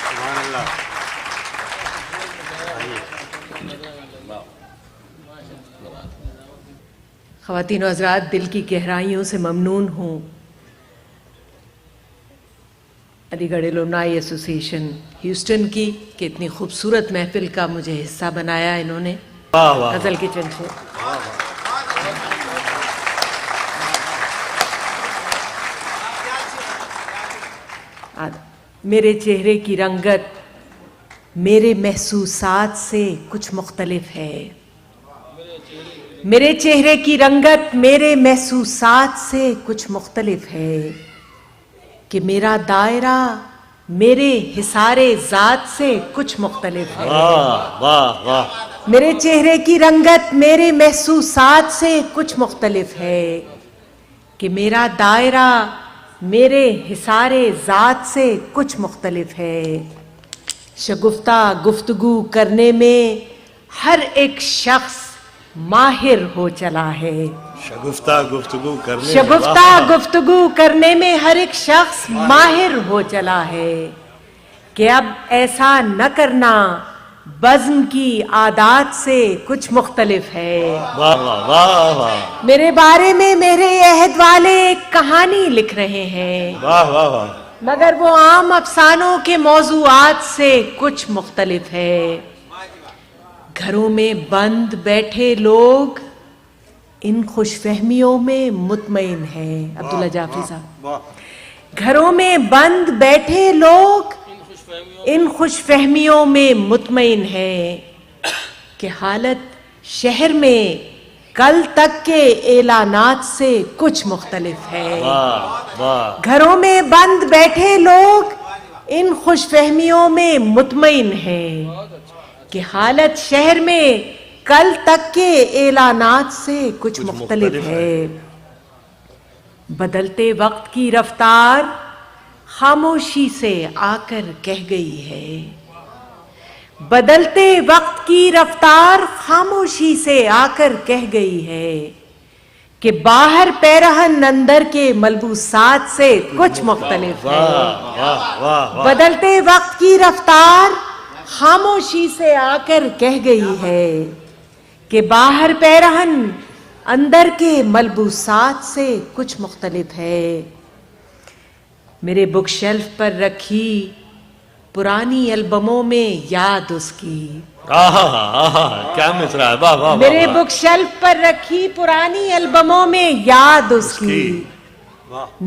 سبحان اللہ. خواتین و حضرات، دل کی گہرائیوں سے ممنون ہوں علی گڑھ الومنائی ایسوسی ایشن ہیوسٹن کی کہ اتنی خوبصورت محفل کا مجھے حصہ بنایا انہوں نے. غزل کے چند شعر. میرے چہرے کی رنگت میرے محسوسات سے کچھ مختلف ہے. میرے چہرے کی رنگت میرے محسوسات سے کچھ مختلف ہے کہ میرا دائرہ میرے حصار ذات سے کچھ مختلف ہے. میرے چہرے کی رنگت میرے محسوسات سے کچھ مختلف ہے کہ میرا دائرہ میرے حصار ذات سے کچھ مختلف ہے. شگفتہ گفتگو کرنے میں ہر ایک شخص ماہر ہو چلا ہے. شگفتہ گفتگو کرنے شگفتہ گفتگو کرنے میں ہر ایک شخص ماہر ہو چلا ہے کہ اب ایسا نہ کرنا بزم کی عادات سے کچھ مختلف ہے. میرے بارے میں میرے عہد والے ایک کہانی لکھ رہے ہیں مگر وہ عام افسانوں کے موضوعات سے کچھ مختلف ہے. گھروں میں بند بیٹھے لوگ ان خوش فہمیوں میں مطمئن ہیں. عبداللہ جعفری صاحب. گھروں میں بند بیٹھے لوگ ان خوش فہمیوں میں مطمئن ہیں کہ حالت شہر میں کل تک کے اعلانات سے کچھ مختلف ہے. گھروں میں بند بیٹھے لوگ ان خوش فہمیوں میں مطمئن ہیں کہ حالت شہر میں کل تک کے اعلانات سے کچھ مختلف ہے. بدلتے وقت کی رفتار خاموشی سے آ کر کہہ گئی ہے. بدلتے وقت کی رفتار خاموشی سے آ کر کہہ گئی ہے کہ باہر پیرہن اندر کے ملبوسات سے کچھ مختلف ہے. بدلتے وقت کی رفتار خاموشی سے آ کر کہہ گئی ہے کہ باہر پیرہن اندر کے ملبوسات سے کچھ مختلف ہے. میرے بک شیلف پر رکھی پرانی البموں میں یاد اس کی. کیا مصرع ہے. میرے بک شیلف پر رکھی پرانی البموں میں یاد اس کی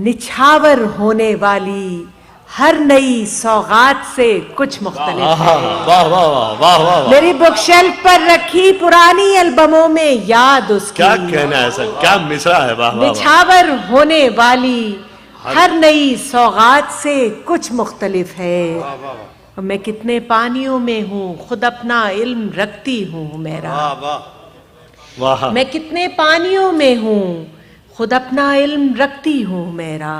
نچھاور ہونے والی ہر نئی سوغات سے کچھ مختلف ہے. میری بک شیلف پر رکھی پرانی البموں میں یاد اس کی. کیا کہنا ہے سر. کیا مصرع ہے. نچھاور ہونے والی ہر نئی سوغات سے کچھ مختلف ہے. میں کتنے پانیوں میں ہوں خود اپنا علم رکھتی ہوں میرا. میں کتنے پانیوں میں ہوں خود اپنا علم رکھتی ہوں میرا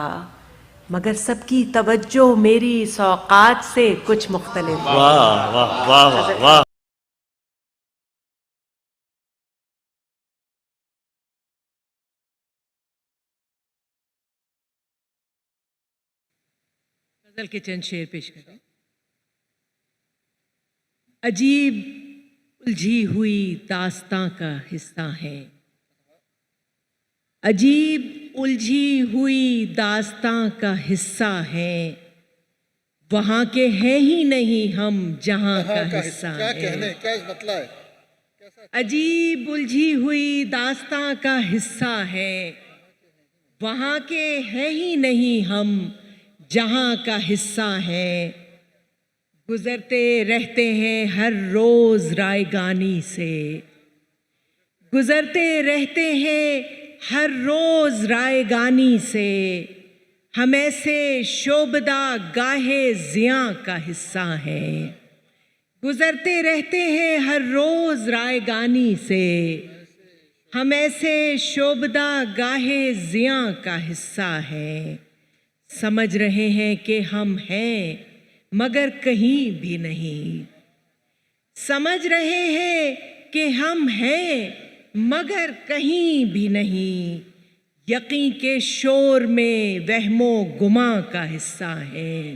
مگر سب کی توجہ میری سوقات سے کچھ مختلف ہے. غزل کے چند شعر پیش کریں. عجیب الجھی ہوئی داستاں کا حصہ ہے. عجیب الجھی ہوئی داستاں کا حصہ ہے. وہاں کے ہیں ہی نہیں ہم جہاں کا حصہ ہے. عجیب الجھی ہوئی داستاں کا حصہ ہے. وہاں کے ہیں ہی نہیں ہم جہاں کا حصہ ہے. گزرتے رہتے ہیں ہر روز رائگانی سے. گزرتے رہتے ہیں ہر روز رائگانی سے. ہم ایسے شوبدہ گاہے زیاں کا حصہ ہیں. گزرتے رہتے ہیں ہر روز رائگانی سے. ہم ایسے شوبدہ گاہے زیاں کا حصہ ہیں. سمجھ رہے ہیں کہ ہم ہیں مگر کہیں بھی نہیں. سمجھ رہے ہیں کہ ہم ہیں مگر کہیں بھی نہیں. یقین کے شور میں وہم و گماں کا حصہ ہے.